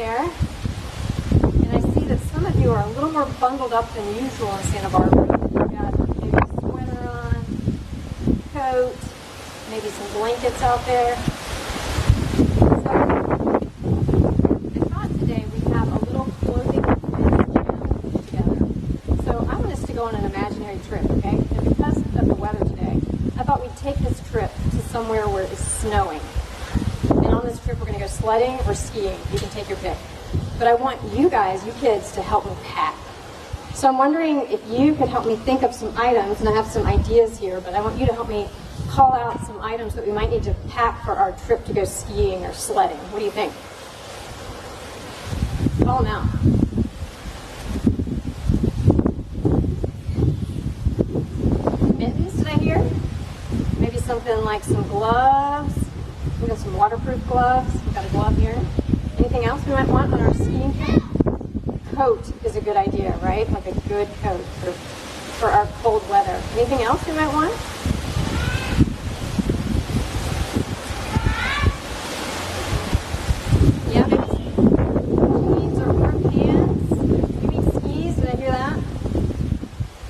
there. And I see that some of you are a little more bundled up than usual in Santa Barbara. You've got maybe a sweater on, coat, maybe some blankets out there. So I thought today we'd have a little clothing challenge together. So I want us to go on an imaginary trip, okay? And because of the weather today, I thought we'd take this trip to somewhere where it's snowing. And on this trip we're going to go sledding or skiing. You can take your pick. But I want you guys, you kids, to help me pack. So I'm wondering if you could help me think of some items, and I have some ideas here, but I want you to help me call out some items that we might need to pack for our trip to go skiing or sledding. What do you think? Call them out. Mittens, did I hear? Maybe something like some gloves. We got some waterproof gloves. We've got a glove here. Anything else we might want on our skiing trip? Coat is a good idea, right? Like a good coat for our cold weather. Anything else we might want? Yeah, jeans or warm pants. Maybe skis. Did I hear that?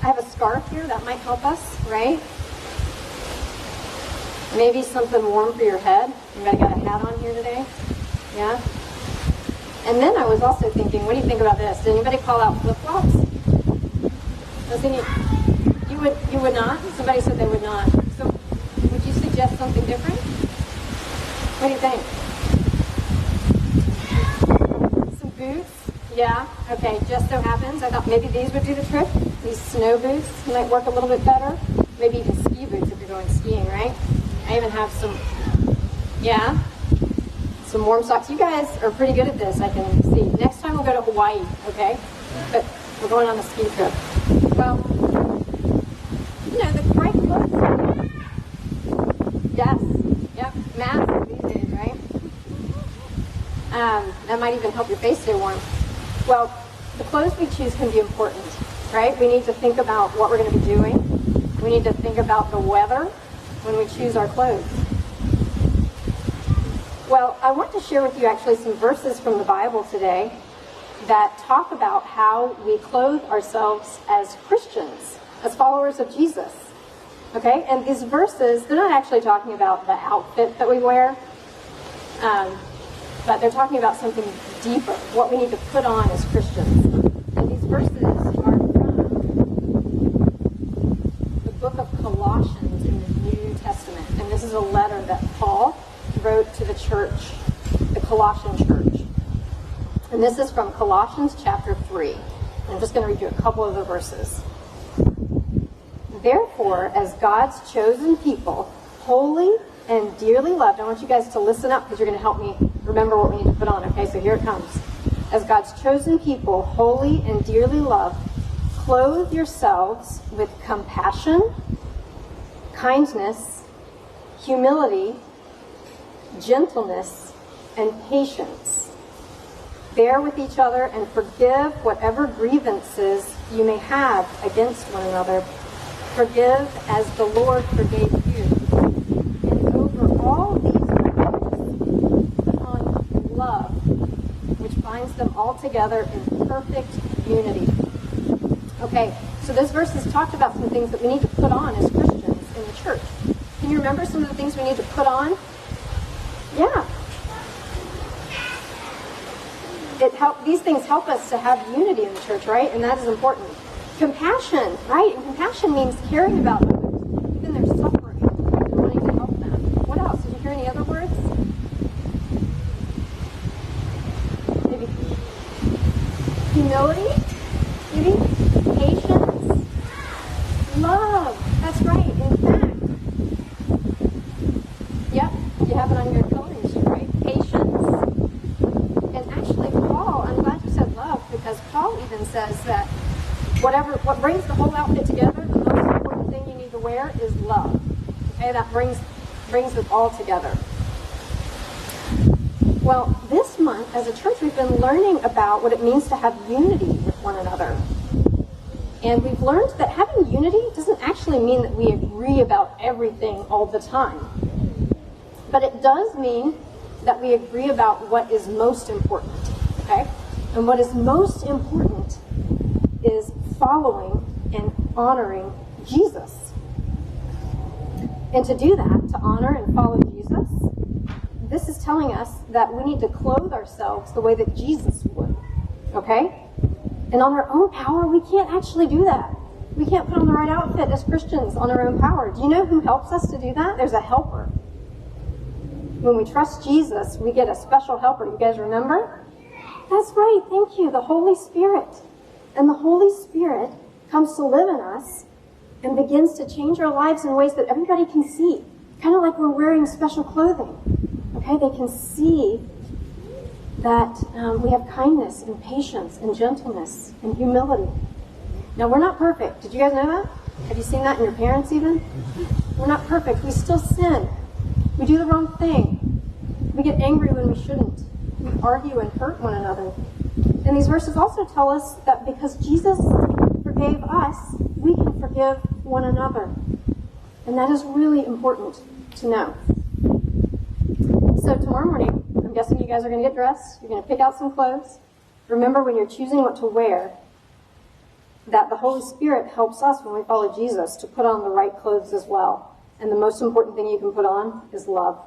I have a scarf here. That might help us, right? Maybe something warm for your head. Anybody got a hat on here today? Yeah? And then I was also thinking, what do you think about this? Did anybody call out flip-flops? You would not? Somebody said they would not. So would you suggest something different? What do you think? Some boots? Yeah? Okay, just so happens. I thought maybe these would do the trick. These snow boots might work a little bit better. Maybe even ski boots if you're going skiing, right? I even have some, yeah? Some warm socks. You guys are pretty good at this, I can see. Next time we'll go to Hawaii, okay? But we're going on a ski trip. Well, the right clothes. Yes. Yep. Masks these days, right? That might even help your face stay warm. Well, the clothes we choose can be important, right? We need to think about what we're going to be doing. We need to think about the weather when we choose our clothes. Well, I want to share with you actually some verses from the Bible today that talk about how we clothe ourselves as Christians, as followers of Jesus. Okay? And these verses, they're not actually talking about the outfit that we wear, but they're talking about something deeper, what we need to put on as Christians. And these verses are from the book of Colossians in the New Testament. And this is a letter that Paul wrote to the church, the Colossian church. And this is from Colossians chapter 3. I'm just going to read you a couple of the verses. Therefore, as God's chosen people, holy and dearly loved, I want you guys to listen up because you're going to help me remember what we need to put on. Okay, so here it comes. As God's chosen people, holy and dearly loved, clothe yourselves with compassion, kindness, humility, gentleness, and patience. Bear with each other and forgive whatever grievances you may have against one another. Forgive as the Lord forgave you. And over all these virtues, put on love, which binds them all together in perfect unity. Okay, so this verse has talked about some things that we need to put on as Christians in the church. Can you remember some of the things we need to put on? Yeah. These things help us to have unity in the church, right? And that is important. Compassion, right? And compassion means caring about others, even their suffering, and wanting to help them. What else? Did you hear any other words? Maybe humility? Maybe patience? Love. That's right. In fact, yep, you have it on your coloring sheet, right? Patience. And actually, Paul, I'm glad you said love, because Paul even says that what brings the whole outfit together, the most important thing you need to wear is love. Okay, that brings it all together. Well, this month, as a church, we've been learning about what it means to have unity with one another. And we've learned that having unity doesn't actually mean that we agree about everything all the time. But it does mean that we agree about what is most important. okay? And what is most important is following and honoring Jesus. And to do that, to honor and follow Jesus, this is telling us that we need to clothe ourselves the way that Jesus would, okay? And on our own power, we can't actually do that. We can't put on the right outfit as Christians on our own power. Do you know who helps us to do that? There's a helper. When we trust Jesus, we get a special helper. You guys remember? That's right, thank you, the Holy Spirit. And the Holy Spirit comes to live in us and begins to change our lives in ways that everybody can see. Kind of like we're wearing special clothing. Okay, they can see that we have kindness and patience and gentleness and humility. Now, we're not perfect. Did you guys know that? Have you seen that in your parents even? We're not perfect. We still sin. We do the wrong thing. We get angry when we shouldn't. We argue and hurt one another. And these verses also tell us that because Jesus forgave us, we can forgive one another. And that is really important to know. So tomorrow morning, I'm guessing you guys are going to get dressed. You're going to pick out some clothes. Remember, when you're choosing what to wear, that the Holy Spirit helps us when we follow Jesus to put on the right clothes as well. And the most important thing you can put on is love.